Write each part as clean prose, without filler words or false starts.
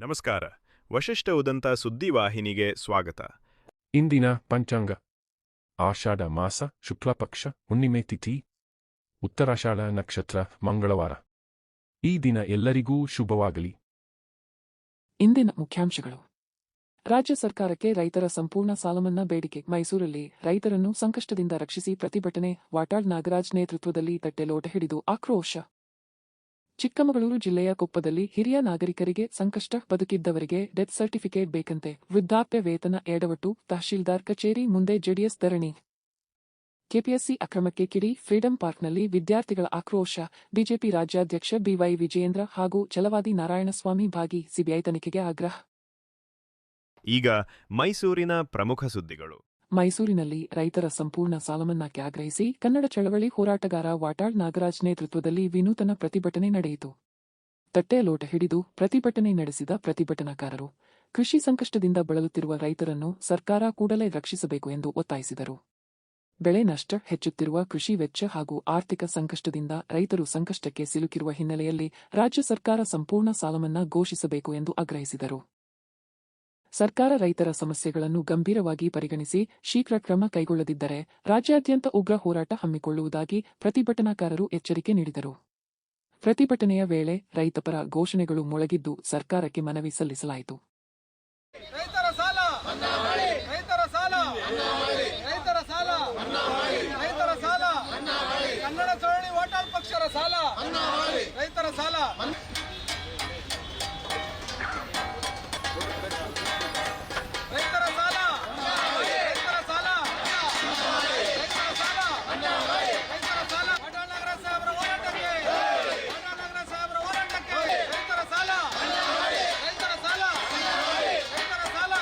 ನಮಸ್ಕಾರ. ವಶಿಷ್ಠ ಉದಂತ ಸುದ್ದಿವಾಹಿನಿಗೆ ಸ್ವಾಗತ. ಇಂದಿನ ಪಂಚಾಂಗ ಆಷಾಢ ಮಾಸ ಶುಕ್ಲಪಕ್ಷ ಹುಣ್ಣಿಮೆ ತಿಥಿ ಉತ್ತರಾಷಾಢ ನಕ್ಷತ್ರ ಮಂಗಳವಾರ. ಈ ದಿನ ಎಲ್ಲರಿಗೂ ಶುಭವಾಗಲಿ. ಇಂದಿನ ಮುಖ್ಯಾಂಶಗಳು. ರಾಜ್ಯ ಸರ್ಕಾರಕ್ಕೆ ರೈತರ ಸಂಪೂರ್ಣ ಸಾಲಮನ್ನಾ ಬೇಡಿಕೆ. ಮೈಸೂರಲ್ಲಿ ರೈತರನ್ನು ಸಂಕಷ್ಟದಿಂದ ರಕ್ಷಿಸಿ ಪ್ರತಿಭಟನೆ. ವಾಟಾಳ್ ನಾಗರಾಜ್ ನೇತೃತ್ವದಲ್ಲಿ ತಟ್ಟೆಲೋಟ ಹಿಡಿದು ಆಕ್ರೋಶ. ಚಿಕ್ಕಮಗಳೂರು ಜಿಲ್ಲೆಯ ಕೊಪ್ಪದಲ್ಲಿ ಹಿರಿಯ ನಾಗರಿಕರಿಗೆ ಸಂಕಷ್ಟ, ಬದುಕಿದ್ದವರಿಗೆ ಡೆತ್ ಸರ್ಟಿಫಿಕೇಟ್ ಬೇಕಂತೆ. ವೃದ್ಧಾಪ್ಯ ವೇತನ ಎಡವಟ್ಟು, ತಹಶೀಲ್ದಾರ್ ಕಚೇರಿ ಮುಂದೆ ಜೆಡಿಎಸ್ ಧರಣಿ. ಕೆಪಿಎಸ್ಸಿ ಅಕ್ರಮಕ್ಕೆ ಕಿಡಿ, ಫ್ರೀಡಂ ಪಾರ್ಕ್ನಲ್ಲಿ ವಿದ್ಯಾರ್ಥಿಗಳ ಆಕ್ರೋಶ. ಬಿಜೆಪಿ ರಾಜ್ಯಾಧ್ಯಕ್ಷ ಬಿವೈ ವಿಜಯೇಂದ್ರ ಹಾಗೂ ಛಲವಾದಿ ನಾರಾಯಣಸ್ವಾಮಿ ಭಾಗಿ. ಸಿಬಿಐ ತನಿಖೆಗೆ ಆಗ್ರಹ. ಈಗ ಮೈಸೂರಿನ ಪ್ರಮುಖ ಸುದ್ದಿಗಳು. ಮೈಸೂರಿನಲ್ಲಿ ರೈತರ ಸಂಪೂರ್ಣ ಸಾಲಮನ್ನಾಕ್ಕೆ ಆಗ್ರಹಿಸಿ ಕನ್ನಡ ಚಳವಳಿ ಹೋರಾಟಗಾರ ವಾಟಾಳ್ ನಾಗರಾಜ್ ನೇತೃತ್ವದಲ್ಲಿ ವಿನೂತನ ಪ್ರತಿಭಟನೆ ನಡೆಯಿತು. ತಟ್ಟೆಲೋಟ ಹಿಡಿದು ಪ್ರತಿಭಟನೆ ನಡೆಸಿದ ಪ್ರತಿಭಟನಾಕಾರರು ಕೃಷಿ ಸಂಕಷ್ಟದಿಂದ ಬಳಲುತ್ತಿರುವ ರೈತರನ್ನು ಸರ್ಕಾರ ಕೂಡಲೇ ರಕ್ಷಿಸಬೇಕು ಎಂದು ಒತ್ತಾಯಿಸಿದರು. ಬೆಳೆ ನಷ್ಟ, ಹೆಚ್ಚುತ್ತಿರುವ ಕೃಷಿ ವೆಚ್ಚ ಹಾಗೂ ಆರ್ಥಿಕ ಸಂಕಷ್ಟದಿಂದ ರೈತರು ಸಂಕಷ್ಟಕ್ಕೆ ಸಿಲುಕಿರುವ ಹಿನ್ನೆಲೆಯಲ್ಲಿ ರಾಜ್ಯ ಸರ್ಕಾರ ಸಂಪೂರ್ಣ ಸಾಲಮನ್ನಾ ಘೋಷಿಸಬೇಕು ಎಂದು ಆಗ್ರಹಿಸಿದರು. ಸರ್ಕಾರ ರೈತರ ಸಮಸ್ಯೆಗಳನ್ನು ಗಂಭೀರವಾಗಿ ಪರಿಗಣಿಸಿ ಶೀಘ್ರ ಕ್ರಮ ಕೈಗೊಳ್ಳದಿದ್ದರೆ ರಾಜ್ಯಾದ್ಯಂತ ಉಗ್ರ ಹೋರಾಟ ಹಮ್ಮಿಕೊಳ್ಳುವುದಾಗಿ ಪ್ರತಿಭಟನಾಕಾರರು ಎಚ್ಚರಿಕೆ ನೀಡಿದರು. ಪ್ರತಿಭಟನೆಯ ವೇಳೆ ರೈತಪರ ಘೋಷಣೆಗಳು ಮೊಳಗಿದ್ದು ಸರ್ಕಾರಕ್ಕೆ ಮನವಿ ಸಲ್ಲಿಸಲಾಯಿತು. ರೈತರ ಸಾಲ ಮನ್ನಾ ಮಾಡಿ, ರೈತರ ಸಾಲ ಮನ್ನಾ ಮಾಡಿ, ರೈತರ ಸಾಲ ಮನ್ನಾ ಮಾಡಿ, ರೈತರ ಸಾಲ ಮನ್ನಾ ಮಾಡಿ, ಕನ್ನಡ ಚಳವಳಿ ವಾಟಾಳ್ ಪಕ್ಷರ ಸಾಲ ಮನ್ನಾ ಮಾಡಿ, ರೈತರ ಸಾಲ ರೈತರ ಸಾಲ ರೈತರ ಸಾಲ ರೈತರ ಸಾಲ ರೈತರ ಸಾಲ ವಾಟಾಳ್ ನಾಗರಾಜ್ ಸಾಹೇಬರ ಹೋರಾಟಕ್ಕೆ, ವಾಟಾಳ್ ನಾಗರಾಜ್ ಸಾಹೇಬರ ಹೋರಾಟಕ್ಕೆ, ರೈತರ ಸಾಲ ರೈತರ ಸಾಲ ರೈತರ ಸಾಲ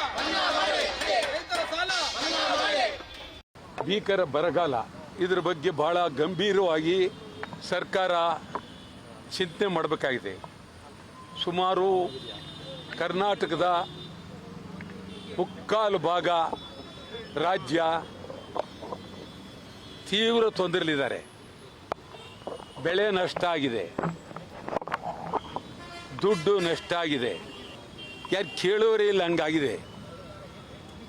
ರೈತರ ಸಾಲ. ಭೀಕರ ಬರಗಾಲ, ಇದರ ಬಗ್ಗೆ ಬಹಳ ಗಂಭೀರವಾಗಿ ಸರ್ಕಾರ ಚಿಂತನೆ ಮಾಡಬೇಕಾಗಿದೆ. ಸುಮಾರು ಕರ್ನಾಟಕದ ಮುಕ್ಕಾಲು ಭಾಗ ರಾಜ್ಯ ತೀವ್ರ ತೊಂದರೆಯಲ್ಲಿದ್ದಾರೆ. ಬೆಳೆ ನಷ್ಟ ಆಗಿದೆ, ದುಡ್ಡು ನಷ್ಟ ಆಗಿದೆ, ಯಾರು ಕೇಳೋರೇ ಇಲ್ಲ, ಹಂಗಾಗಿದೆ.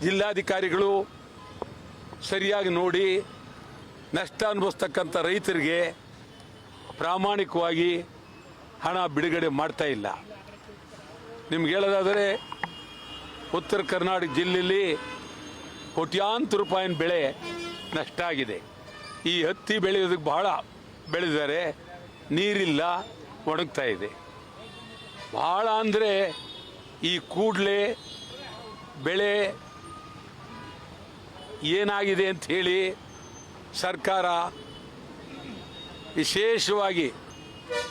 ಜಿಲ್ಲಾಧಿಕಾರಿಗಳು ಸರಿಯಾಗಿ ನೋಡಿ ನಷ್ಟ ಅನುಭವಿಸ್ತಕ್ಕಂಥ ರೈತರಿಗೆ ಪ್ರಾಮಾಣಿಕವಾಗಿ ಹಣ ಬಿಡುಗಡೆ ಮಾಡ್ತಾ ಇಲ್ಲ. ನಿಮ್ಗೆ ಹೇಳೋದಾದರೆ ಉತ್ತರ ಕರ್ನಾಟಕ ಜಿಲ್ಲೆಯಲ್ಲಿ ಕೋಟ್ಯಾಂತರ ರೂಪಾಯಿನ ಬೆಳೆ ನಷ್ಟ ಆಗಿದೆ. ಈ ಹತ್ತಿ ಬೆಳೆಯೋದಕ್ಕೆ ಬಹಳ ಬೆಳೆದಿದ್ದಾರೆ, ನೀರಿಲ್ಲ, ಒಣಗ್ತಾ ಇದೆ. ಬಹಳ ಅಂದರೆ ಈ ಕೂಡಲೇ ಬೆಳೆ ಏನಾಗಿದೆ ಅಂತ ಹೇಳಿ ಸರ್ಕಾರ ವಿಶೇಷವಾಗಿ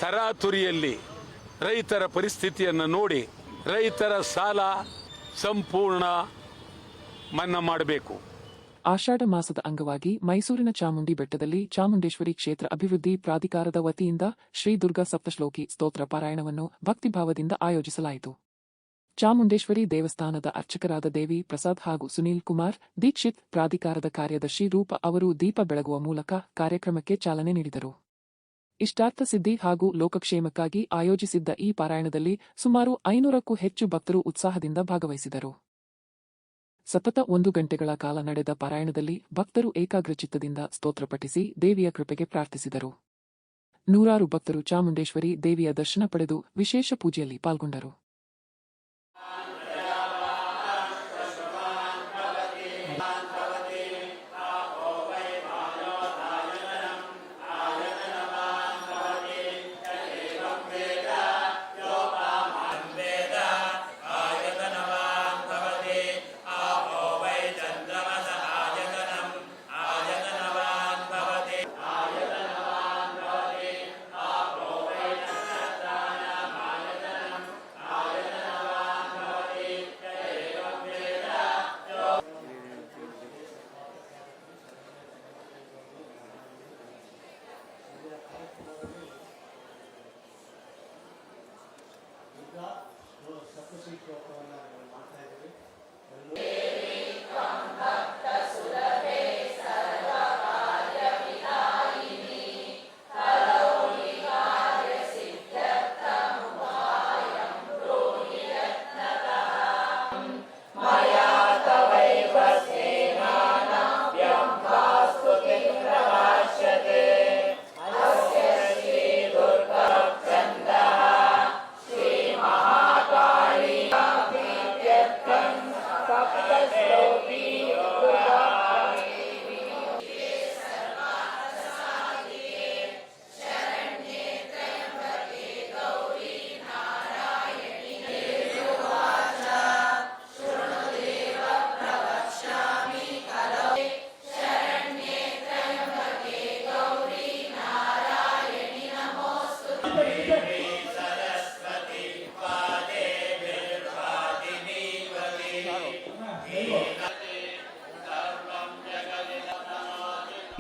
ತರಾತುರಿಯಲ್ಲಿ ರೈತರ ಪರಿಸ್ಥಿತಿಯನ್ನು ನೋಡಿ ರೈತರ ಸಾಲ ಸಂಪೂರ್ಣ ಮನ್ನಾ ಮಾಡಬೇಕು. ಆಷಾಢ ಮಾಸದ ಅಂಗವಾಗಿ ಮೈಸೂರಿನ ಚಾಮುಂಡಿ ಬೆಟ್ಟದಲ್ಲಿ ಚಾಮುಂಡೇಶ್ವರಿ ಕ್ಷೇತ್ರ ಅಭಿವೃದ್ಧಿ ಪ್ರಾಧಿಕಾರದ ವತಿಯಿಂದ ಶ್ರೀ ದುರ್ಗಾ ಸಪ್ತಶ್ಲೋಕಿ ಸ್ತೋತ್ರ ಪಾರಾಯಣವನ್ನು ಭಕ್ತಿಭಾವದಿಂದ ಆಯೋಜಿಸಲಾಯಿತು. ಚಾಮುಂಡೇಶ್ವರಿ ದೇವಸ್ಥಾನದ ಅರ್ಚಕರಾದ ದೇವಿ ಪ್ರಸಾದ್ ಹಾಗೂ ಸುನೀಲ್ ಕುಮಾರ್ ದೀಕ್ಷಿತ್, ಪ್ರಾಧಿಕಾರದ ಕಾರ್ಯದರ್ಶಿ ರೂಪ ಅವರು ದೀಪ ಬೆಳಗುವ ಮೂಲಕ ಕಾರ್ಯಕ್ರಮಕ್ಕೆ ಚಾಲನೆ ನೀಡಿದರು. ಇಷ್ಟಾರ್ಥ ಸಿದ್ಧಿ ಹಾಗೂ ಲೋಕಕ್ಷೇಮಕ್ಕಾಗಿ ಆಯೋಜಿಸಿದ್ದ ಈ ಪಾರಾಯಣದಲ್ಲಿ ಸುಮಾರು 500ಕ್ಕೂ ಹೆಚ್ಚು ಭಕ್ತರು ಉತ್ಸಾಹದಿಂದ ಭಾಗವಹಿಸಿದರು. ಸತತ 1 ಗಂಟೆಗಳ ಕಾಲ ನಡೆದ ಪಾರಾಯಣದಲ್ಲಿ ಭಕ್ತರು ಏಕಾಗ್ರಚಿತ್ತದಿಂದ ಸ್ತೋತ್ರ ಪಠಿಸಿ ದೇವಿಯ ಕೃಪೆಗೆ ಪ್ರಾರ್ಥಿಸಿದರು. ನೂರಾರು ಭಕ್ತರು ಚಾಮುಂಡೇಶ್ವರಿ ದೇವಿಯ ದರ್ಶನ ಪಡೆದು ವಿಶೇಷ ಪೂಜೆಯಲ್ಲಿ ಪಾಲ್ಗೊಂಡರು.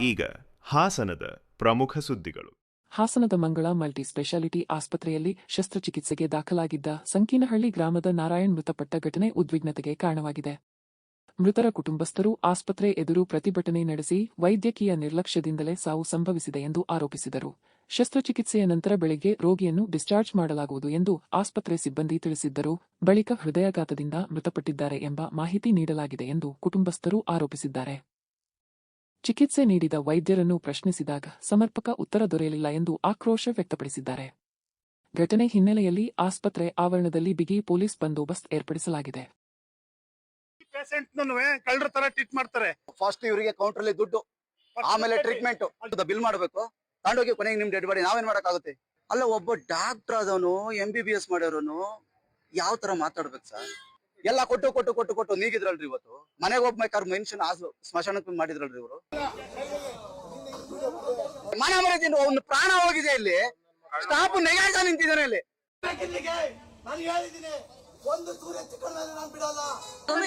ಈಗ ಹಾಸನದ ಪ್ರಮುಖ ಸುದ್ದಿಗಳು. ಹಾಸನದ ಮಂಗಳ ಮಲ್ಟಿ ಸ್ಪೆಷಾಲಿಟಿ ಆಸ್ಪತ್ರೆಯಲ್ಲಿ ಶಸ್ತ್ರಚಿಕಿತ್ಸೆಗೆ ದಾಖಲಾಗಿದ್ದ ಸಂಕೀನಹಳ್ಳಿ ಗ್ರಾಮದ ನಾರಾಯಣ್ ಮೃತಪಟ್ಟ ಘಟನೆ ಉದ್ವಿಗ್ನತೆಗೆ ಕಾರಣವಾಗಿದೆ. ಮೃತರ ಕುಟುಂಬಸ್ಥರು ಆಸ್ಪತ್ರೆ ಎದುರು ಪ್ರತಿಭಟನೆ ನಡೆಸಿ ವೈದ್ಯಕೀಯ ನಿರ್ಲಕ್ಷ್ಯದಿಂದಲೇ ಸಾವು ಸಂಭವಿಸಿದೆ ಎಂದು ಆರೋಪಿಸಿದರು. ಶಸ್ತ್ರಚಿಕಿತ್ಸೆಯ ನಂತರ ಬೆಳಗ್ಗೆ ರೋಗಿಯನ್ನು ಡಿಸ್ಚಾರ್ಜ್ ಮಾಡಲಾಗುವುದು ಎಂದು ಆಸ್ಪತ್ರೆ ಸಿಬ್ಬಂದಿ ತಿಳಿಸಿದ್ದರು. ಬಳಿಕ ಹೃದಯಾಘಾತದಿಂದ ಮೃತಪಟ್ಟಿದ್ದಾರೆ ಎಂಬ ಮಾಹಿತಿ ನೀಡಲಾಗಿದೆ ಎಂದು ಕುಟುಂಬಸ್ಥರು ಆರೋಪಿಸಿದ್ದಾರೆ. ಚಿಕಿತ್ಸೆ ನೀಡಿದ ವೈದ್ಯರನ್ನು ಪ್ರಶ್ನಿಸಿದಾಗ ಸಮರ್ಪಕ ಉತ್ತರ ದೊರೆಯಲಿಲ್ಲ ಎಂದು ಆಕ್ರೋಶ ವ್ಯಕ್ತಪಡಿಸಿದ್ದಾರೆ. ಘಟನೆ ಹಿನ್ನೆಲೆಯಲ್ಲಿ ಆಸ್ಪತ್ರೆ ಆವರಣದಲ್ಲಿ ಬಿಗಿ ಪೊಲೀಸ್ ಬಂದೋಬಸ್ತ್ ಏರ್ಪಡಿಸಲಾಗಿದೆ. ಕಳ್ಳರ ತರ ಟ್ರೀಟ್ ಮಾಡ್ತಾರೆ. ಫಸ್ಟ್ ಇವರಿಗೆ ಕೌಂಟರ್ ಅಲ್ಲಿ ದುಡ್ಡು, ಆಮೇಲೆ ಟ್ರೀಟ್ಮೆಂಟ್ ಬಿಲ್ ಮಾಡಬೇಕು, ತಗೊಂಡೋಗಿ ಕೊನೆಗೆ ನಿಮ್ ಡೆಡ್ ಬಾಡಿ ನಾವೇನ್ ಮಾಡಕ್ಕಾಗುತ್ತೆ? ಅಲ್ಲ, ಒಬ್ಬ ಡಾಕ್ಟರ್ ಆದವನು MBBS ಮಾಡೋರನು ಯಾವ ತರ ಮಾತಾಡ್ಬೇಕು ಸರ್? ಎಲ್ಲ ಕೊಟ್ಟು ಕೊಟ್ಟು ಕೊಟ್ಟು ಕೊಟ್ಟು ನೀಗಿದ್ರಲ್ರಿ. ಇವತ್ತು ಮನೆಗೆ ಹೋಗ್ಬೇಕಾದ್ರೆ ಮನುಷ್ಯನ ಸ್ಮಶಾನಕ್ಕೆ ಮಾಡಿದ್ರಲ್ರಿ ಇವರು. ಮನ ಮರದಿಂದ ಒಂದು ಪ್ರಾಣ ಹೋಗಿದೆ. ಇಲ್ಲಿ ಸ್ಟಾಫ್ ನೆಗಾಡ್ತಾ ನಿಂತಿದ್ದಾನೆ. ಇಲ್ಲಿ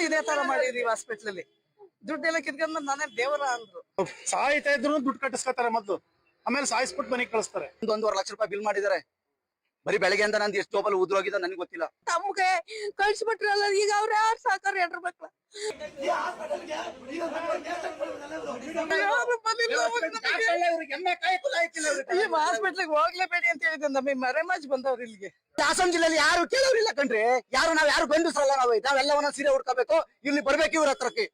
ಇದೇ ತರ ಮಾಡಿದೀವಿ ಹಾಸ್ಪಿಟ್ಲಲ್ಲಿ. ದುಡ್ಡೆಲ್ಲ ಕಿತ್ಕೊಂಡ್ ನಾನೇ ದೇವರ ಅಂದ್ರು. ಸಾಯ್ತಾ ಇದ್ರು ದುಡ್ಡು ಕಟ್ಟಿಸ್ಕೊತಾರೆ ಮೊದ್ಲು, ಆಮೇಲೆ ಸಾಯಿಸ್ಬಿಟ್ಟು ಮನೆಗೆ ಕಳಿಸ್ತಾರೆ. 1.5 ಲಕ್ಷ ರೂಪಾಯಿ ಬಿಲ್ ಮಾಡಿದ್ದಾರೆ. ಬರೀ ಬೆಳಗ್ಗೆ ಅಂತ ನಂದು ಎಷ್ಟು ಟೋಪಲ್ ಉದ್ರೋಗಿದೆ ನನಗೆ ಗೊತ್ತಿಲ್ಲ. ತಮ್ಗೆ ಕಳ್ಸಿಬಿಟ್ರಲ್ಲ, ಈಗ ಅವ್ರ ಯಾರು ಸಾಕಾರ ಎರಡ್ರ ಮಕ್ಳ ಹಾಸ್ಪಿಟ್ಲಿಗೆ ಹೋಗ್ಲೇಬೇಡಿ ಅಂತ ಹೇಳಿದ್ದೆ. ನಮಗೆ ಮರೆಮಾಚ್ ಬಂದವ್ರು ಇಲ್ಲಿಗೆ. ಹಾಸನ ಜಿಲ್ಲೆಯಲ್ಲಿ ಯಾರು ಕೇಳೋರಿಲ್ಲ ಕಣ್ರಿ. ನಾವ್ ಯಾರು ಗಂಡಸರಲ್ಲ. ನಾವೆಲ್ಲವನ್ನ ಸೀರೆ ಉಡ್ಕೋಬೇಕು, ಇಲ್ಲಿ ಬರ್ಬೇಕು ಇವ್ರ ಹತ್ರಕ್ಕೆ.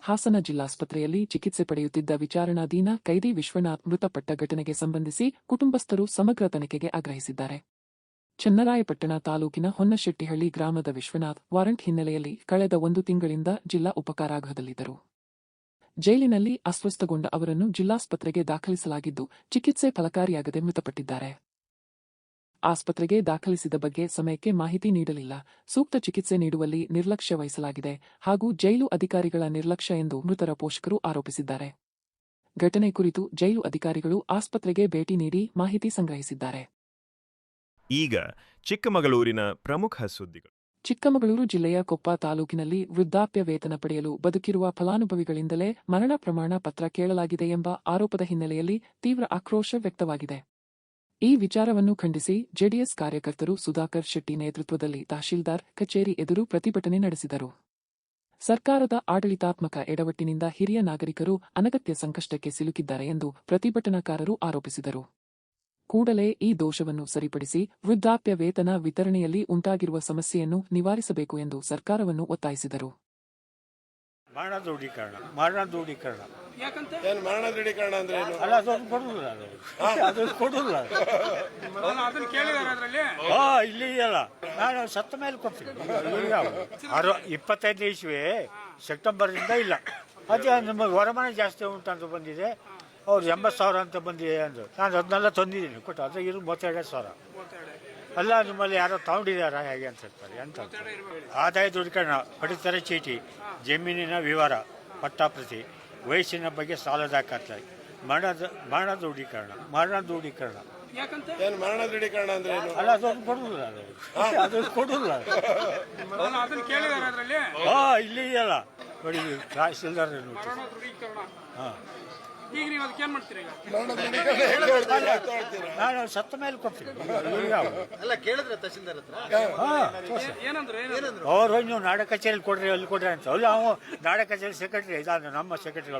ಹಾಸನ ಜಿಲ್ಲಾಸ್ಪತ್ರೆಯಲ್ಲಿ ಚಿಕಿತ್ಸೆ ಪಡೆಯುತ್ತಿದ್ದ ವಿಚಾರಣಾಧೀನ ಕೈದಿ ವಿಶ್ವನಾಥ್ ಮೃತಪಟ್ಟ ಘಟನೆಗೆ ಸಂಬಂಧಿಸಿ ಕುಟುಂಬಸ್ಥರು ಸಮಗ್ರ ತನಿಖೆಗೆ ಆಗ್ರಹಿಸಿದ್ದಾರೆ. ಚನ್ನರಾಯಪಟ್ಟಣ ತಾಲೂಕಿನ ಹೊನ್ನಶೆಟ್ಟಿಹಳ್ಳಿ ಗ್ರಾಮದ ವಿಶ್ವನಾಥ್ ವಾರಂಟ್ ಹಿನ್ನೆಲೆಯಲ್ಲಿ ಕಳೆದ 1 ತಿಂಗಳಿಂದ ಜಿಲ್ಲಾ ಉಪಕಾರಾಗೃಹದಲ್ಲಿದ್ದರು. ಜೈಲಿನಲ್ಲಿ ಅಸ್ವಸ್ಥಗೊಂಡ ಅವರನ್ನು ಜಿಲ್ಲಾಸ್ಪತ್ರೆಗೆ ದಾಖಲಿಸಲಾಗಿದ್ದು, ಚಿಕಿತ್ಸೆ ಫಲಕಾರಿಯಾಗದೆ ಮೃತಪಟ್ಟಿದ್ದಾರೆ. ಆಸ್ಪತ್ರೆಗೆ ದಾಖಲಿಸಿದ ಬಗ್ಗೆ ಸಮಯಕ್ಕೆ ಮಾಹಿತಿ ನೀಡಲಿಲ್ಲ, ಸೂಕ್ತ ಚಿಕಿತ್ಸೆ ನೀಡುವಲ್ಲಿ ನಿರ್ಲಕ್ಷ್ಯ ವಹಿಸಲಾಗಿದೆ ಹಾಗೂ ಜೈಲು ಅಧಿಕಾರಿಗಳ ನಿರ್ಲಕ್ಷ್ಯ ಎಂದು ಮೃತರ ಪೋಷಕರು ಆರೋಪಿಸಿದ್ದಾರೆ. ಘಟನೆ ಕುರಿತು ಜೈಲು ಅಧಿಕಾರಿಗಳು ಆಸ್ಪತ್ರೆಗೆ ಭೇಟಿ ನೀಡಿ ಮಾಹಿತಿ ಸಂಗ್ರಹಿಸಿದ್ದಾರೆ. ಈಗ ಚಿಕ್ಕಮಗಳೂರಿನ ಪ್ರಮುಖ ಸುದ್ದಿಗಳು. ಚಿಕ್ಕಮಗಳೂರು ಜಿಲ್ಲೆಯ ಕೊಪ್ಪ ತಾಲೂಕಿನಲ್ಲಿ ವೃದ್ಧಾಪ್ಯ ವೇತನ ಪಡೆಯಲು ಬದುಕಿರುವ ಫಲಾನುಭವಿಗಳಿಂದಲೇ ಮರಣ ಪ್ರಮಾಣ ಪತ್ರ ಕೇಳಲಾಗಿದೆ ಎಂಬ ಆರೋಪದ ಹಿನ್ನೆಲೆಯಲ್ಲಿ ತೀವ್ರ ಆಕ್ರೋಶ ವ್ಯಕ್ತವಾಗಿದೆ. ಈ ವಿಚಾರವನ್ನು ಖಂಡಿಸಿ ಜೆಡಿಎಸ್ ಕಾರ್ಯಕರ್ತರು ಸುಧಾಕರ್ ಶೆಟ್ಟಿ ನೇತೃತ್ವದಲ್ಲಿ ತಹಶೀಲ್ದಾರ್ ಕಚೇರಿ ಎದುರು ಪ್ರತಿಭಟನೆ ನಡೆಸಿದರು. ಸರ್ಕಾರದ ಆಡಳಿತಾತ್ಮಕ ಎಡವಟ್ಟಿನಿಂದ ಹಿರಿಯ ನಾಗರಿಕರು ಅನಗತ್ಯ ಸಂಕಷ್ಟಕ್ಕೆ ಸಿಲುಕಿದ್ದಾರೆ ಎಂದು ಪ್ರತಿಭಟನಾಕಾರರು ಆರೋಪಿಸಿದರು. ಕೂಡಲೇ ಈ ದೋಷವನ್ನು ಸರಿಪಡಿಸಿ ವೃದ್ಧಾಪ್ಯ ವೇತನ ವಿತರಣೆಯಲ್ಲಿ ಉಂಟಾಗಿರುವ ಸಮಸ್ಯೆಯನ್ನು ನಿವಾರಿಸಬೇಕು ಎಂದು ಸರ್ಕಾರವನ್ನು ಒತ್ತಾಯಿಸಿದರು. ಮರಣ ದೃಢೀಕರಣ ಏನ್ ಮರಣ ದೃಢೀಕರಣ ಅಂದ್ರೆ ಏನು? ಅಲ್ಲ, ಅದೊಂದು ಕೊಡುದಿಲ್ಲ, ಅದು ಕೊಡುದಿಲ್ಲ. ಇಲ್ಲಿ ಇದೆಯಲ್ಲ, ನಾನು ಸತ್ತ ಮೇಲೆ ಕೊಡ್ತೀನಿ. 25 ಇಸ್ವಿ ಸೆಪ್ಟೆಂಬರ್ದಿಂದ ಇಲ್ಲ. ಅದೇ ನಮಗೆ ವರಮಾನ ಜಾಸ್ತಿ ಉಂಟಂತ ಬಂದಿದೆ. ಅವ್ರು 80,000 ಅಂತ ಬಂದಿದೆ ಅಂದರು. ನಾನು ಅದನ್ನೆಲ್ಲ ತಂದಿದ್ದೀನಿ ಕೊಟ್ಟು. ಅದು 32,000 ಅಲ್ಲ, ನಿಮ್ಮಲ್ಲಿ ಯಾರೋ ತಗೊಂಡಿದ್ದಾರಾ ಹೇಗೆ ಅಂತ ಹೇಳ್ತಾರೆ. ಎಂತ ಆದಾಯ ದೃಢೀಕರಣ, ಪಡಿತರ ಚೀಟಿ, ಜಮೀನಿನ ವಿವರ, ಪಟ್ಟಾಪ್ರತಿ, ವಯಸ್ಸಿನ ಬಗ್ಗೆ ಸಾಲ ದಾಖಲೆ, ಮರಣ ದೃಢೀಕರಣ. ಏನ್ ಮರಣ ದೃಢೀಕರಣ ಅಂದ್ರೆ ಏನು? ಅಲ್ಲ, ಅದೊಂದು ಕೊಡುದಿಲ್ಲ, ಅದು ಕೊಡುದಿಲ್ಲ. ಇಲ್ಲಿ ಇದೆಯಲ್ಲ ನೋಡಿ, ತಹಶೀಲ್ದಾರ್. ಹಾಂ, ನಾನು ಸತ್ತ ಮೇಲೆ ಕೊಡ್ತೀನಿ. ಅವರು ನೀವು ನಾಡ ಕಚೇರಿ ಕೊಡ್ರಿ, ಅಲ್ಲಿ ಕೊಡ್ರಿ ಅಂತ. ಅಲ್ಲ, ಅವ ನಾಡ ಕಚೇರಿ ಸೆಕ್ರೆಟರಿ ಇದಾನೆ, ನಮ್ಮ ಸೆಕ್ರೆಟರಿ.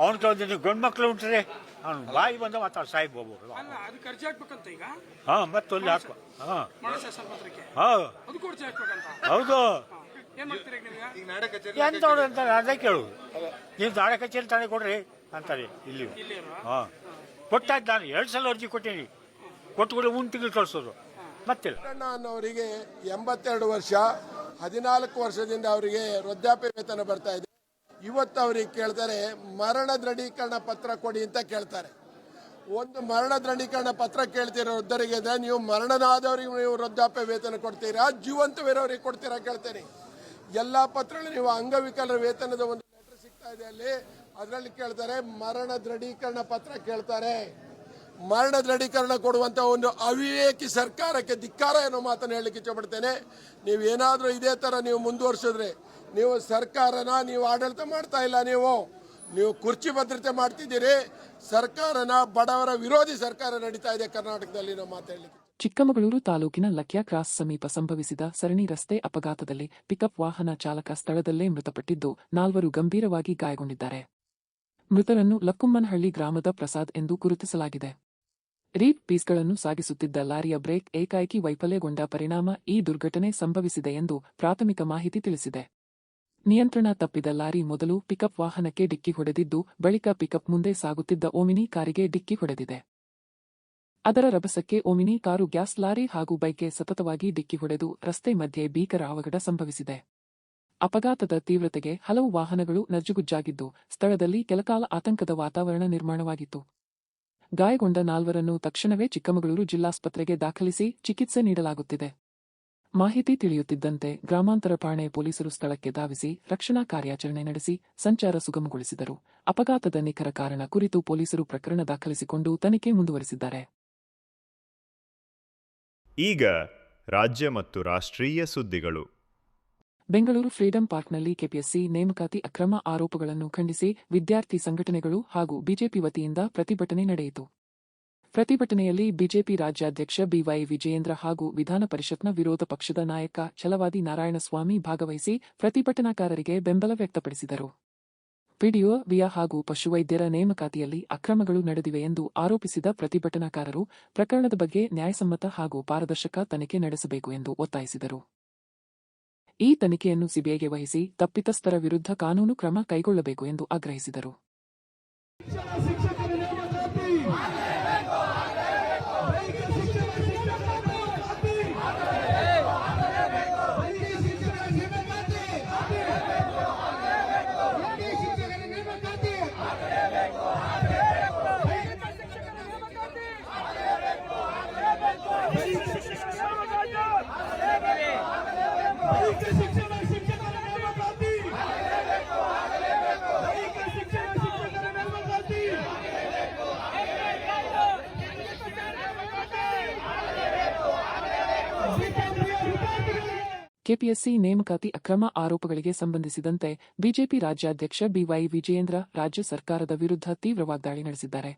ಅವ್ನು ಕೇಳಿದ್ರೆ ಗಂಡು ಮಕ್ಳು ಉಂಟ್ರಿ, ಅವ್ನು ಬಾಯಿ ಬಂದ ಮಾತಾಡ ಸಾಹೇಬ್ ಹೋಗ್ಬೋದು. ಹಾಂ, ಮತ್ತೆ ಅಲ್ಲಿ ಹಾಕೋ. ಹಾಂ, ಹೌದು. ಎಂತವ್ರು ಅಂತಾರೆ, ಅದೇ ಕೇಳುದು. ನೀವು ನಾಡ ಕಚೇರಿ ತಾನೇ ಕೊಡ್ರಿ ಅಂತಾರೆ ಇಲ್ಲಿ. ಹಾಂ, ಕೊಟ್ಟಾಯ್ತು. ನಾನು 2 ಸಲ ಅರ್ಜಿ ಕೊಟ್ಟೀನಿ. ಕೊಟ್ಟುಗಳು 1 ತಿಂಗಳು ಕಳಿಸೋದು ಮತ್ತಿಲ್ಲ. ಅವರಿಗೆ 82 ವರ್ಷ, 14 ವರ್ಷದಿಂದ ಅವರಿಗೆ ವೃದ್ಧಾಪ್ಯ ವೇತನ ಬರ್ತಾ ಇದೆ. ಇವತ್ತು ಅವ್ರಿಗೆ ಕೇಳ್ತಾರೆ ಮರಣ ದೃಢೀಕರಣ ಪತ್ರ ಕೊಡಿ ಅಂತ ಕೇಳ್ತಾರೆ. ಒಂದು ಮರಣ ದೃಢೀಕರಣ ಪತ್ರ ಕೇಳ್ತೀರಾ ವೃದ್ಧರಿಗೆ, ನೀವು ಮರಣನಾದವರಿಗೆ ನೀವು ವೃದ್ಧಾಪ್ಯ ವೇತನ ಕೊಡ್ತೀರಾ, ಜೀವಂತವಿರೋರಿಗೆ ಕೊಡ್ತೀರಾ ಕೇಳ್ತೇನೆ. ಎಲ್ಲ ಪತ್ರಗಳು ನೀವು ಅಂಗವಿಕಲರ ವೇತನದ ಒಂದು ಲೆಟರ್ ಸಿಗ್ತಾ ಇದೆ ಅಲ್ಲಿ, ಅದರಲ್ಲಿ ಕೇಳ್ತಾರೆ ಮರಣ ದೃಢೀಕರಣ ಪತ್ರ ಕೇಳ್ತಾರೆ. ಮರಣ ದೃಢೀಕರಣ ಕೊಡುವಂತ ಒಂದು ಅವಿವೇಕಿ ಸರ್ಕಾರಕ್ಕೆ ಧಿಕ್ಕಾರ ಅನ್ನೋ ಮಾತನ್ನು ಹೇಳಲಿಕ್ಕೆ ಇಷ್ಟಪಡ್ತೇನೆ. ನೀವೇನಾದರೂ ಇದೇ ತರ ನೀವು ಮುಂದುವರಿಸಿದ್ರೆ, ನೀವು ಸರ್ಕಾರನ ನೀವು ಆಡಳಿತ ಮಾಡ್ತಾ ಇಲ್ಲ, ನೀವು ಕುರ್ಚಿ ಭದ್ರತೆ ಮಾಡ್ತಿದ್ದೀರಿ. ಸರ್ಕಾರನ ಬಡವರ ವಿರೋಧಿ ಸರ್ಕಾರ ನಡೀತಾ ಇದೆ ಕರ್ನಾಟಕದಲ್ಲಿ ನಾವು ಮಾತಾಡಲಿಕ್ಕೆ. ಚಿಕ್ಕಮಗಳೂರು ತಾಲೂಕಿನ ಲಕ್ಯ ಕ್ರಾಸ್ ಸಮೀಪ ಸಂಭವಿಸಿದ ಸರಣಿ ರಸ್ತೆ ಅಪಘಾತದಲ್ಲಿ ಪಿಕಪ್ ವಾಹನ ಚಾಲಕ ಸ್ಥಳದಲ್ಲೇ ಮೃತಪಟ್ಟಿದ್ದು 4 ಗಂಭೀರವಾಗಿ ಗಾಯಗೊಂಡಿದ್ದಾರೆ. ಮೃತರನ್ನು ಲಕ್ಕುಮ್ಮನಹಳ್ಳಿ ಗ್ರಾಮದ ಪ್ರಸಾದ್ ಎಂದು ಗುರುತಿಸಲಾಗಿದೆ. ರೀಪ್ ಪೀಸ್ಗಳನ್ನು ಸಾಗಿಸುತ್ತಿದ್ದ ಲಾರಿಯ ಬ್ರೇಕ್ ಏಕಾಏಕಿ ವೈಫಲ್ಯಗೊಂಡ ಪರಿಣಾಮ ಈ ದುರ್ಘಟನೆ ಸಂಭವಿಸಿದೆ ಎಂದು ಪ್ರಾಥಮಿಕ ಮಾಹಿತಿ ತಿಳಿಸಿದೆ. ನಿಯಂತ್ರಣ ತಪ್ಪಿದ ಲಾರಿ ಮೊದಲು ಪಿಕಪ್ ವಾಹನಕ್ಕೆ ಡಿಕ್ಕಿ ಹೊಡೆದಿದ್ದು, ಬಳಿಕ ಪಿಕಪ್ ಮುಂದೆ ಸಾಗುತ್ತಿದ್ದ ಓಮಿನಿ ಕಾರಿಗೆ ಡಿಕ್ಕಿ ಹೊಡೆದಿದೆ. ಅದರ ರಭಸಕ್ಕೆ ಓಮಿನಿ ಕಾರು ಗ್ಯಾಸ್ ಲಾರಿ ಹಾಗೂ ಬೈಕ್ಗೆ ಸತತವಾಗಿ ಡಿಕ್ಕಿ ಹೊಡೆದು ರಸ್ತೆ ಮಧ್ಯೆ ಭೀಕರ ಅವಘಡ ಸಂಭವಿಸಿದೆ. ಅಪಘಾತದ ತೀವ್ರತೆಗೆ ಹಲವು ವಾಹನಗಳು ನಜ್ಜುಗುಜ್ಜಾಗಿದ್ದು, ಸ್ಥಳದಲ್ಲಿ ಕೆಲಕಾಲ ಆತಂಕದ ವಾತಾವರಣ ನಿರ್ಮಾಣವಾಗಿತ್ತು. ಗಾಯಗೊಂಡ 4ರನ್ನು ತಕ್ಷಣವೇ ಚಿಕ್ಕಮಗಳೂರು ಜಿಲ್ಲಾಸ್ಪತ್ರೆಗೆ ದಾಖಲಿಸಿ ಚಿಕಿತ್ಸೆ ನೀಡಲಾಗುತ್ತಿದೆ. ಮಾಹಿತಿ ತಿಳಿಯುತ್ತಿದ್ದಂತೆ ಗ್ರಾಮಾಂತರ ಠಾಣೆ ಪೊಲೀಸರು ಸ್ಥಳಕ್ಕೆ ಧಾವಿಸಿ ರಕ್ಷಣಾ ಕಾರ್ಯಾಚರಣೆ ನಡೆಸಿ ಸಂಚಾರ ಸುಗಮಗೊಳಿಸಿದರು. ಅಪಘಾತದ ನಿಖರ ಕಾರಣ ಕುರಿತು ಪೊಲೀಸರು ಪ್ರಕರಣ ದಾಖಲಿಸಿಕೊಂಡು ತನಿಖೆ ಮುಂದುವರೆಸಿದ್ದಾರೆ. ಈಗ ರಾಜ್ಯ ಮತ್ತು ರಾಷ್ಟ್ರೀಯ ಸುದ್ದಿಗಳು. ಬೆಂಗಳೂರು ಫ್ರೀಡಂ ಪಾರ್ಕ್ನಲ್ಲಿ ಕೆಪಿಎಸ್ಸಿ ನೇಮಕಾತಿ ಅಕ್ರಮ ಆರೋಪಗಳನ್ನು ಖಂಡಿಸಿ ವಿದ್ಯಾರ್ಥಿ ಸಂಘಟನೆಗಳು ಹಾಗೂ ಬಿಜೆಪಿ ವತಿಯಿಂದ ಪ್ರತಿಭಟನೆ ನಡೆಯಿತು. ಪ್ರತಿಭಟನೆಯಲ್ಲಿ ಬಿಜೆಪಿ ರಾಜ್ಯಾಧ್ಯಕ್ಷ ಬಿವೈ ವಿಜಯೇಂದ್ರ ಹಾಗೂ ವಿಧಾನ ಪರಿಷತ್ನ ವಿರೋಧ ಪಕ್ಷದ ನಾಯಕ ಛಲವಾದಿ ನಾರಾಯಣಸ್ವಾಮಿ ಭಾಗವಹಿಸಿ ಪ್ರತಿಭಟನಾಕಾರರಿಗೆ ಬೆಂಬಲ ವ್ಯಕ್ತಪಡಿಸಿದರು. ಪಿಡಿಒ, ವಿಯ ಹಾಗೂ ಪಶುವೈದ್ಯರ ನೇಮಕಾತಿಯಲ್ಲಿ ಅಕ್ರಮಗಳು ನಡೆದಿವೆ ಎಂದು ಆರೋಪಿಸಿದ ಪ್ರತಿಭಟನಾಕಾರರು ಪ್ರಕರಣದ ಬಗ್ಗೆ ನ್ಯಾಯಸಮ್ಮತ ಹಾಗೂ ಪಾರದರ್ಶಕ ತನಿಖೆ ನಡೆಸಬೇಕು ಎಂದು ಒತ್ತಾಯಿಸಿದರು. ಈ ತನಿಖೆಯನ್ನು ಸಿಬಿಐಗೆ ವಹಿಸಿ ತಪ್ಪಿತಸ್ಥರ ವಿರುದ್ಧ ಕಾನೂನು ಕ್ರಮ ಕೈಗೊಳ್ಳಬೇಕು ಎಂದು ಆಗ್ರಹಿಸಿದರು. ಕೆಪಿಎಸ್ಸಿ ನೇಮಕಾತಿ ಅಕ್ರಮ ಆರೋಪಗಳಿಗೆ ಸಂಬಂಧಿಸಿದಂತೆ ಬಿಜೆಪಿ ರಾಜ್ಯಾಧ್ಯಕ್ಷ ಬಿವೈ ವಿಜಯೇಂದ್ರ ರಾಜ್ಯ ಸರ್ಕಾರದ ವಿರುದ್ಧ ತೀವ್ರ ವಾಗ್ದಾಳಿ ನಡೆಸಿದ್ದಾರೆ.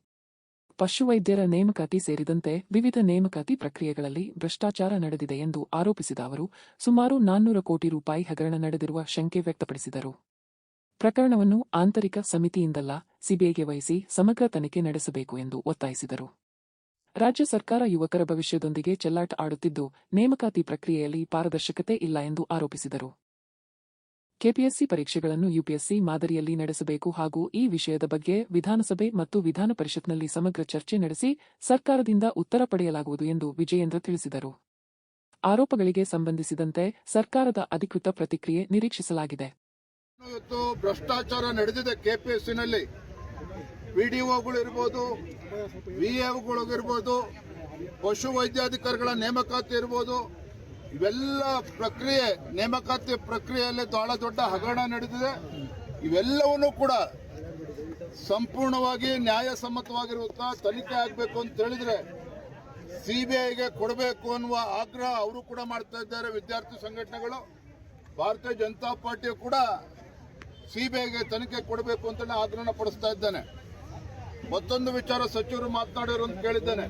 ಪಶುವೈದ್ಯರ ನೇಮಕಾತಿ ಸೇರಿದಂತೆ ವಿವಿಧ ನೇಮಕಾತಿ ಪ್ರಕ್ರಿಯೆಗಳಲ್ಲಿ ಭ್ರಷ್ಟಾಚಾರ ನಡೆದಿದೆ ಎಂದು ಆರೋಪಿಸಿದ ಅವರು ಸುಮಾರು 400 ಕೋಟಿ ರೂಪಾಯಿ ಹಗರಣ ನಡೆದಿರುವ ಶಂಕೆ ವ್ಯಕ್ತಪಡಿಸಿದರು. ಪ್ರಕರಣವನ್ನು ಆಂತರಿಕ ಸಮಿತಿಯಿಂದಲ್ಲ ಸಿಬಿಐಗೆ ವಹಿಸಿ ಸಮಗ್ರ ತನಿಖೆ ನಡೆಸಬೇಕು ಎಂದು ಒತ್ತಾಯಿಸಿದರು. ರಾಜ್ಯ ಸರ್ಕಾರ ಯುವಕರ ಭವಿಷ್ಯದೊಂದಿಗೆ ಚೆಲ್ಲಾಟ ಆಡುತ್ತಿದ್ದು ನೇಮಕಾತಿ ಪ್ರಕ್ರಿಯೆಯಲ್ಲಿ ಪಾರದರ್ಶಕತೆ ಇಲ್ಲ ಎಂದು ಆರೋಪಿಸಿದರು. ಕೆಪಿಎಸ್ಸಿ ಪರೀಕ್ಷೆಗಳನ್ನು ಯುಪಿಎಸ್ಸಿ ಮಾದರಿಯಲ್ಲಿ ನಡೆಸಬೇಕು ಹಾಗೂ ಈ ವಿಷಯದ ಬಗ್ಗೆ ವಿಧಾನಸಭೆ ಮತ್ತು ವಿಧಾನ ಪರಿಷತ್ನಲ್ಲಿ ಸಮಗ್ರ ಚರ್ಚೆ ನಡೆಸಿ ಸರ್ಕಾರದಿಂದ ಉತ್ತರ ಪಡೆಯಲಾಗುವುದು ಎಂದು ವಿಜಯೇಂದ್ರ ತಿಳಿಸಿದರು. ಆರೋಪಗಳಿಗೆ ಸಂಬಂಧಿಸಿದಂತೆ ಸರ್ಕಾರದ ಅಧಿಕೃತ ಪ್ರತಿಕ್ರಿಯೆ ನಿರೀಕ್ಷಿಸಲಾಗಿದೆ. ಇವತ್ತು ಭ್ರಷ್ಟಾಚಾರ ನಡೆದಿದೆ ಕೆಪಿಎಸ್ಸಿನಲ್ಲಿ. ಪಿಡಿಒಗಳಿರ್ಬೋದು, ವಿಎಗಳಿರ್ಬೋದು, ಪಶು ವೈದ್ಯಾಧಿಕಾರಿಗಳ ನೇಮಕಾತಿ ಇರ್ಬೋದು, ಇವೆಲ್ಲ ಪ್ರಕ್ರಿಯೆ ನೇಮಕಾತಿ ಪ್ರಕ್ರಿಯೆಯಲ್ಲಿ ಬಹಳ ದೊಡ್ಡ ಹಗರಣ ನಡೆದಿದೆ. ಇವೆಲ್ಲವನ್ನೂ ಕೂಡ ಸಂಪೂರ್ಣವಾಗಿ ನ್ಯಾಯಸಮ್ಮತವಾಗಿರುತ್ತಾ ತನಿಖೆ ಆಗಬೇಕು ಅಂತ ಹೇಳಿದ್ರೆ ಸಿಬಿಐಗೆ ಕೊಡಬೇಕು ಅನ್ನುವ ಆಗ್ರಹ ಅವರು ಕೂಡ ಮಾಡ್ತಾ ಇದ್ದಾರೆ. ವಿದ್ಯಾರ್ಥಿ ಸಂಘಟನೆಗಳು, ಭಾರತೀಯ ಜನತಾ ಪಾರ್ಟಿಯು ಕೂಡ ಸಿಬಿಐಗೆ ತನಿಖೆ ಕೊಡಬೇಕು ಅಂತ ಆಗ್ರಹ ಪಡಿಸ್ತಾ ಇದ್ದಾನೆ. ಮತ್ತೊಂದು ವಿಚಾರ ಸಚಿವರು ಮಾತನಾಡಿದ್ರು ಅಂತ ಕೇಳಿದ್ದೇನೆ.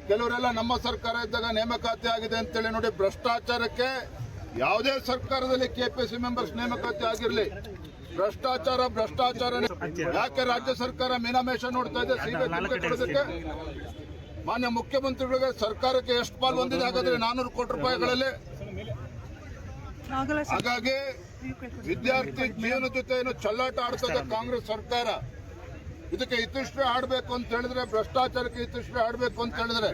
ಕೆಲವರೆಲ್ಲ ನಮ್ಮ ಸರ್ಕಾರ ಇದ್ದಾಗ ನೇಮಕಾತಿ ಆಗಿದೆ ಅಂತೇಳಿ ನೋಡಿ, ಭ್ರಷ್ಟಾಚಾರಕ್ಕೆ ಯಾವುದೇ ಸರ್ಕಾರದಲ್ಲಿ ಕೆಪಿಎಸ್ಸಿ ಮೆಂಬರ್ಸ್ ನೇಮಕಾತಿ ಆಗಿರಲಿ, ಭ್ರಷ್ಟಾಚಾರ ಯಾಕೆ ರಾಜ್ಯ ಸರ್ಕಾರ ಮೀನಾಮೇಷ ನೋಡ್ತಾ ಇದೆ ಸಿಬಿಐ ತನಿಖೆ ಕೊಡೋದಕ್ಕೆ? ಮಾನ್ಯ ಮುಖ್ಯಮಂತ್ರಿಗಳಿಗೆ ಸರ್ಕಾರಕ್ಕೆ ಎಷ್ಟು ಪಾಲು ಹೊಂದಿದೆ ಹಾಗಾದ್ರೆ 400 ಕೋಟಿ ರೂಪಾಯಿಗಳಲ್ಲಿ. ಹಾಗಾಗಿ ವಿದ್ಯಾರ್ಥಿ ಜೀವನ ಜೊತೆ ಏನು ಚೆಲ್ಲಾಟ ಆಡ್ತದೆ ಕಾಂಗ್ರೆಸ್ ಸರ್ಕಾರ, ಇದಕ್ಕೆ ಇತಿಶ್ರೀ ಆಡಬೇಕು ಅಂತ ಹೇಳಿದ್ರೆ, ಭ್ರಷ್ಟಾಚಾರಕ್ಕೆ ಇತಿಶ್ರೀ ಆಡಬೇಕು ಅಂತ ಹೇಳಿದ್ರೆ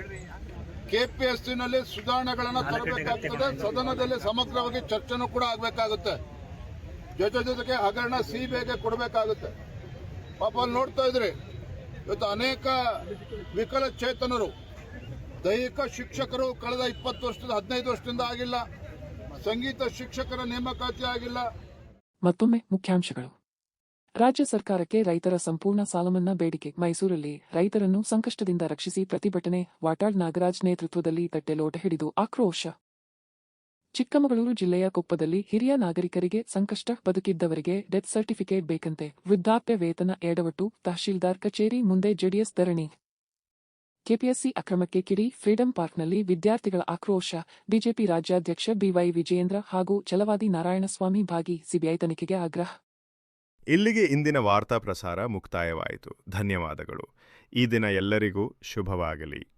ಕೆಪಿಎಸ್ಸಿನಲ್ಲಿ ಸುಧಾರಣೆಗಳನ್ನು ತರಬೇಕಾಗ್ತದೆ. ಸದನದಲ್ಲಿ ಸಮಗ್ರವಾಗಿ ಚರ್ಚೆನೂ ಕೂಡ ಆಗಬೇಕಾಗುತ್ತೆ. ಜೊತೆಗೆ ಹಗರಣ ಸಿಬಿಐಗೆ ಕೊಡಬೇಕಾಗುತ್ತೆ. ಪಾಪ ಅಲ್ಲಿ ನೋಡ್ತಾ ಇದ್ರಿ, ಇವತ್ತು ಅನೇಕ ವಿಕಲಚೇತನರು, ದೈಹಿಕ ಶಿಕ್ಷಕರು ಕಳೆದ 15 ವರ್ಷದಿಂದ ಆಗಿಲ್ಲ, ಸಂಗೀತ ಶಿಕ್ಷಕರ ನೇಮಕಾತಿ ಆಗಿಲ್ಲ. ಮತ್ತೊಮ್ಮೆ ಮುಖ್ಯಾಂಶಗಳು. ರಾಜ್ಯ ಸರ್ಕಾರಕ್ಕೆ ರೈತರ ಸಂಪೂರ್ಣ ಸಾಲಮನ್ನಾ ಬೇಡಿಕೆ. ಮೈಸೂರಲ್ಲಿ ರೈತರನ್ನು ಸಂಕಷ್ಟದಿಂದ ರಕ್ಷಿಸಿ ಪ್ರತಿಭಟನೆ. ವಾಟಾಳ್ ನಾಗರಾಜ್ ನೇತೃತ್ವದಲ್ಲಿ ತಟ್ಟೆಲೋಟ ಹಿಡಿದು ಆಕ್ರೋಶ. ಚಿಕ್ಕಮಗಳೂರು ಜಿಲ್ಲೆಯ ಕೊಪ್ಪದಲ್ಲಿ ಹಿರಿಯ ನಾಗರಿಕರಿಗೆ ಸಂಕಷ್ಟ, ಬದುಕಿದ್ದವರಿಗೆ ಡೆತ್ ಸರ್ಟಿಫಿಕೇಟ್ ಬೇಕಂತೆ. ವೃದ್ಧಾಪ್ಯ ವೇತನ ಎಡವಟ್ಟು. ತಹಶೀಲ್ದಾರ್ ಕಚೇರಿ ಮುಂದೆ ಜೆಡಿಎಸ್ ಧರಣಿ. ಕೆಪಿಎಸ್ಸಿ ಅಕ್ರಮಕ್ಕೆ ಕಿಡಿ. ಫ್ರೀಡಂ ಪಾರ್ಕ್ನಲ್ಲಿ ವಿದ್ಯಾರ್ಥಿಗಳ ಆಕ್ರೋಶ. ಬಿಜೆಪಿ ರಾಜ್ಯಾಧ್ಯಕ್ಷ ಬಿವೈ ವಿಜಯೇಂದ್ರ ಹಾಗೂ ಛಲವಾದಿ ನಾರಾಯಣಸ್ವಾಮಿ ಭಾಗಿ. ಸಿಬಿಐ ತನಿಖೆಗೆ ಆಗ್ರಹ. ಇಲ್ಲಿಗೆ ಇಂದಿನ ವಾರ್ತಾ ಪ್ರಸಾರ ಮುಕ್ತಾಯವಾಯಿತು. ಧನ್ಯವಾದಗಳು. ಈ ದಿನ ಎಲ್ಲರಿಗೂ ಶುಭವಾಗಲಿ.